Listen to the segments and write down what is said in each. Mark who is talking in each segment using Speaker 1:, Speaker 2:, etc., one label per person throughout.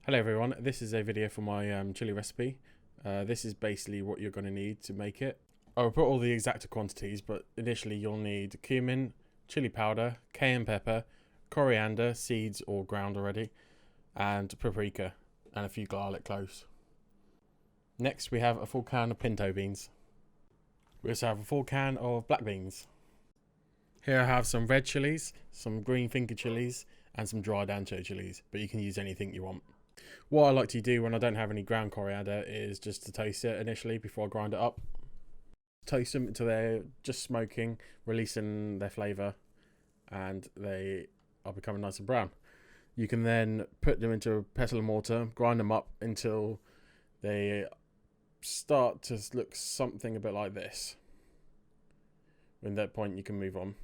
Speaker 1: Hello everyone, this is a video for my chili recipe. This is basically what you're going to need to make it. I'll put all the exact quantities, but initially you'll need cumin, chili powder, cayenne pepper, coriander, seeds or ground already, and paprika, and a few garlic cloves. Next we have a full can of pinto beans. We also have a full can of black beans. Here I have some red chillies, some green finger chillis, and some dried ancho chillis, but you can use anything you want. What I like to do when I don't have any ground coriander is just to toast it initially before I grind it up. Toast them until they're just smoking, releasing their flavour, and they are becoming nice and brown. You can then put them into a pestle and mortar, grind them up until they start to look something a bit like this. At that point you can move on.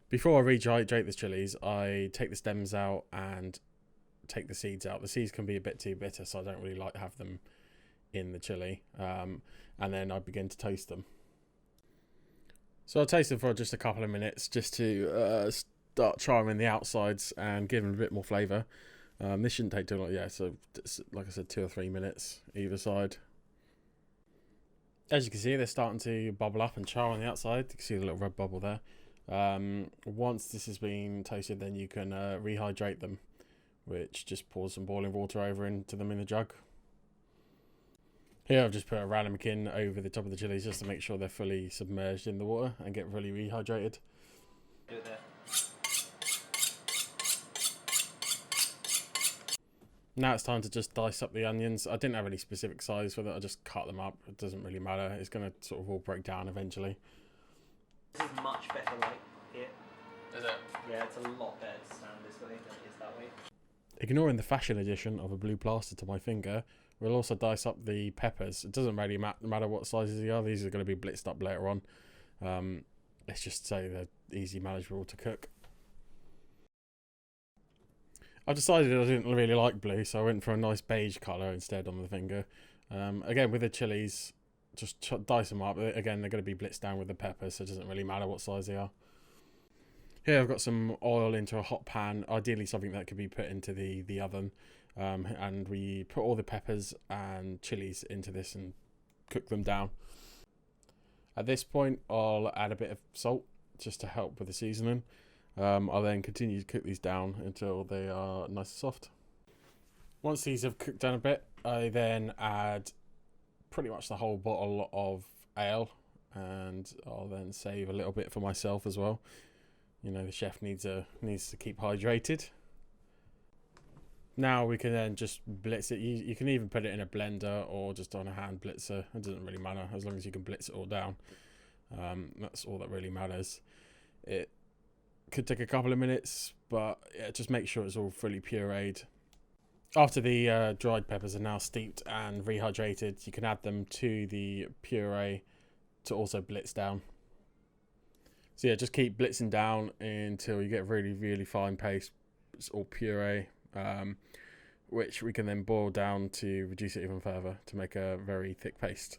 Speaker 1: Before I rehydrate the chilies, I take the stems out and take the seeds out. The seeds can be a bit too bitter, so I don't really like to have them in the chili. And then I begin to toast them. So I'll toast them for just a couple of minutes just to start charring the outsides and give them a bit more flavour. This shouldn't take too long, yeah, so like I said, 2 or 3 minutes either side. As you can see, they're starting to bubble up and char on the outside. You can see the little red bubble there. Once this has been toasted, then you can rehydrate them, which just pours some boiling water over into them in the jug. Here I've just put a ramekin over the top of the chilies just to make sure they're fully submerged in the water and get fully rehydrated.
Speaker 2: Do it there.
Speaker 1: Now it's time to just dice up the onions. I didn't have any specific size for that, I just cut them up. It doesn't really matter, it's going to sort of all break down eventually.
Speaker 2: This is much better like here.
Speaker 1: Is it?
Speaker 2: Yeah, it's a lot better to stand this way than it is that way.
Speaker 1: Ignoring the fashion edition of a blue plaster to my finger, we'll also dice up the peppers. It doesn't really matter what sizes they are, these are going to be blitzed up later on. Let's just say they're easy manageable to cook. I decided I didn't really like blue, so I went for a nice beige colour instead on the finger. Again, with the chilies, just dice them up. Again, they're going to be blitzed down with the peppers, so it doesn't really matter what size they are. Here I've got some oil into a hot pan, ideally something that could be put into the oven. And we put all the peppers and chilies into this and cook them down. At this point, I'll add a bit of salt just to help with the seasoning. I'll then continue to cook these down until they are nice and soft. Once these have cooked down a bit, I then add pretty much the whole bottle of ale, and I'll then save a little bit for myself as well. You know, the chef needs to keep hydrated. Now we can then just blitz it. You can even put it in a blender or just on a hand blitzer. It doesn't really matter as long as you can blitz it all down. That's all that really matters. It could take a couple of minutes, but yeah, just make sure it's all fully pureed. After the dried peppers are now steeped and rehydrated, you can add them to the puree to also blitz down. So yeah, just keep blitzing down until you get really, really fine paste. It's all puree, which we can then boil down to reduce it even further to make a very thick paste.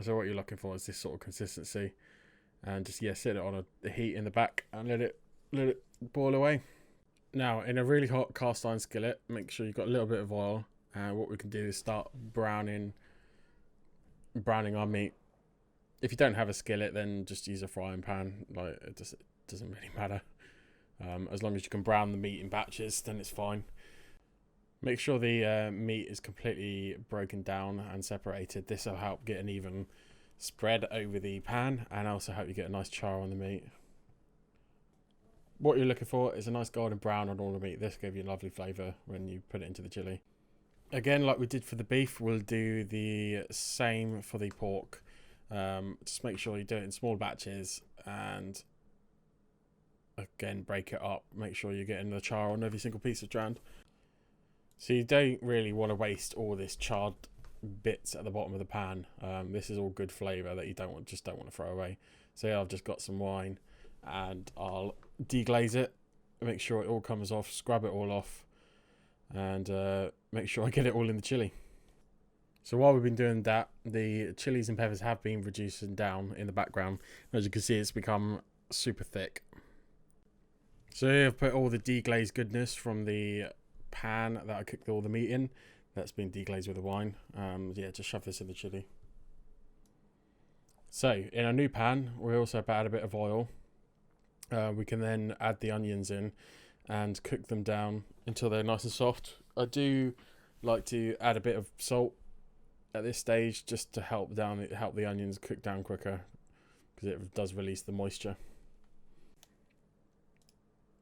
Speaker 1: So what you're looking for is this sort of consistency, and just set it on a heat in the back and let it boil away. Now in a really hot cast iron skillet, make sure you've got a little bit of oil, and what we can do is start browning our meat. If you don't have a skillet, then just use a frying pan. Like it doesn't really matter. As long as you can brown the meat in batches, then it's fine. Make sure the meat is completely broken down and separated. This will help get an even spread over the pan and also help you get a nice char on the meat. What you're looking for is a nice golden brown on all the meat. This will give you a lovely flavour when you put it into the chili. Again, like we did for the beef, we'll do the same for the pork. Just make sure you do it in small batches and again break it up. Make sure you're getting the char on every single piece of strand. So you don't really want to waste all this charred bits at the bottom of the pan. This is all good flavour that you just don't want to throw away. So yeah, I've just got some wine and I'll deglaze it, make sure it all comes off, scrub it all off, and make sure I get it all in the chili. So while we've been doing that, the chilies and peppers have been reducing down in the background. As you can see, it's become super thick. So here I've put all the deglazed goodness from the pan that I cooked all the meat in that's been deglazed with the wine. Yeah, just shove this in the chili. So in a new pan, we also add a bit of oil. We can then add the onions in and cook them down until they're nice and soft. I do like to add a bit of salt at this stage just to help the onions cook down quicker, because it does release the moisture.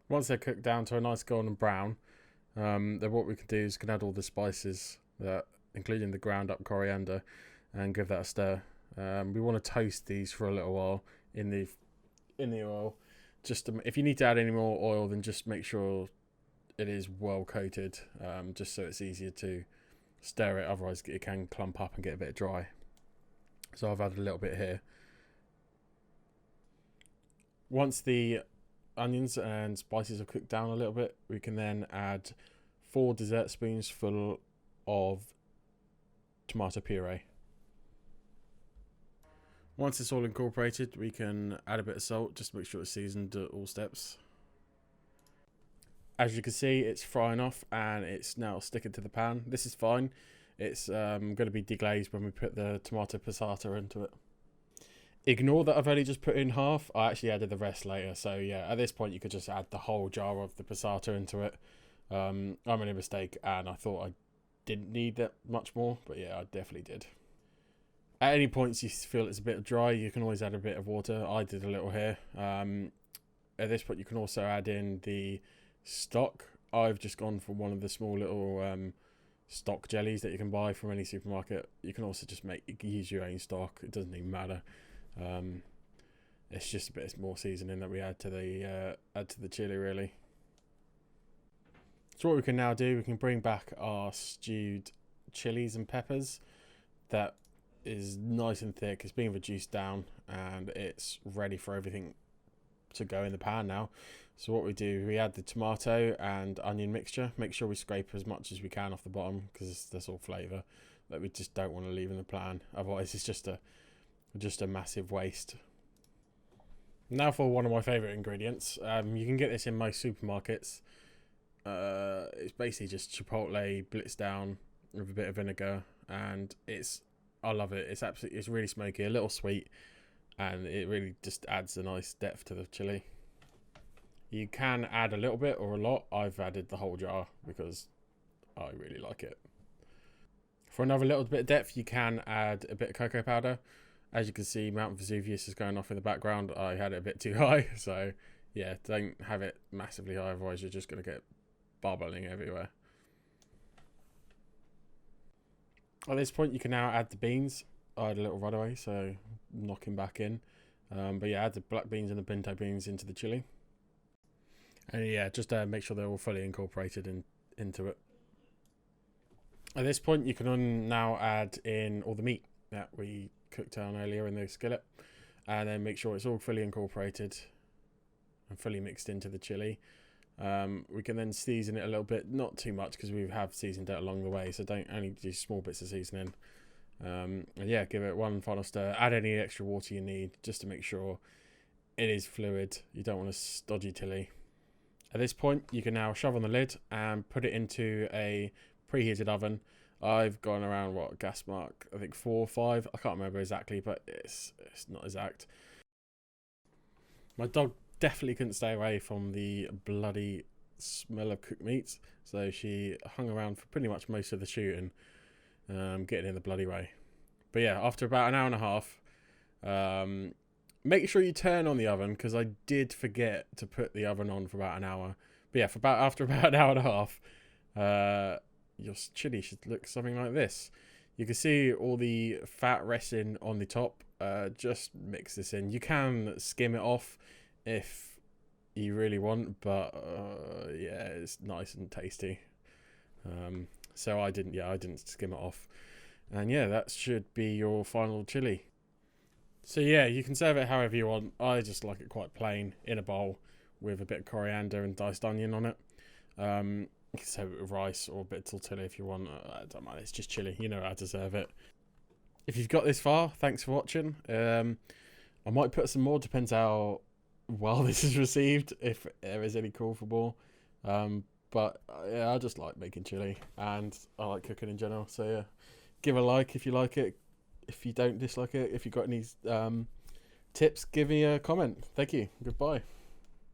Speaker 1: Once they're cooked down to a nice golden brown, then what we can do is can add all the spices, including the ground up coriander, and give that a stir. We want to toast these for a little while in the oil. If you need to add any more oil, then just make sure it is well coated, just so it's easier to stir it. Otherwise, it can clump up and get a bit dry. So I've added a little bit here. Once the onions and spices are cooked down a little bit, we can then add 4 dessert spoons full of tomato puree. Once it's all incorporated, we can add a bit of salt, just to make sure it's seasoned at all steps. As you can see, it's frying off and it's now sticking to the pan. This is fine. It's going to be deglazed when we put the tomato passata into it. Ignore that I've only just put in half. I actually added the rest later. So yeah, at this point you could just add the whole jar of the passata into it. I made a mistake and I thought I didn't need that much more, but yeah, I definitely did. At any points you feel it's a bit dry, you can always add a bit of water. I did a little here. At this point you can also add in the stock. I've just gone for one of the small little stock jellies that you can buy from any supermarket. You can also just use your own stock. It doesn't even matter. It's just a bit more seasoning that we add to the chili, really. So what we can now do, we can bring back our stewed chilies and peppers. That is nice and thick. It's being reduced down and it's ready for everything to go in the pan now. So what we do, we add the tomato and onion mixture. Make sure we scrape as much as we can off the bottom, because that's all flavour that we just don't want to leave in the pan. Otherwise it's just a massive waste. Now for one of my favourite ingredients. You can get this in most supermarkets. It's basically just chipotle blitzed down with a bit of vinegar, and I love it. It's really smoky, a little sweet, and it really just adds a nice depth to the chili. You can add a little bit or a lot. I've added the whole jar because I really like it. For another little bit of depth, you can add a bit of cocoa powder. As you can see, Mount Vesuvius is going off in the background. I had it a bit too high, so yeah, don't have it massively high, otherwise you're just going to get bubbling everywhere. At this point, you can now add the beans. I had a little runaway, so knocking back in. But yeah, add the black beans and the pinto beans into the chili. And yeah, just make sure they're all fully incorporated into it. At this point, you can now add in all the meat that we cooked down earlier in the skillet. And then make sure it's all fully incorporated and fully mixed into the chili. We can then season it a little bit, not too much because we have seasoned it along the way, so don't only do small bits of seasoning. And yeah, give it one final stir. Add any extra water you need just to make sure it is fluid. You don't want a stodgy chili. At this point, you can now shove on the lid and put it into a preheated oven. I've gone around gas mark, I think 4 or 5. I can't remember exactly, but it's not exact. My dog definitely couldn't stay away from the bloody smell of cooked meat, so she hung around for pretty much most of the shooting, getting in the bloody way. But yeah, after about an hour and a half, make sure you turn on the oven, because I did forget to put the oven on for about an hour. But yeah, after about an hour and a half, your chili should look something like this. You can see all the fat resting on the top. Just mix this in. You can skim it off if you really want, but yeah, it's nice and tasty. So I didn't skim it off. And yeah, that should be your final chili. So yeah, you can serve it however you want. I just like it quite plain in a bowl with a bit of coriander and diced onion on it. You can serve it with rice or a bit of tortilla if you want. I don't mind, it's just chili. You know how to serve it. If you've got this far, thanks for watching. I might put some more, depends how well this is received, if there is any call for more. But yeah, I just like making chili, and I like cooking in general. So yeah, give a like if you like it. If you don't dislike it, if you got any tips, give me a comment. Thank you. Goodbye.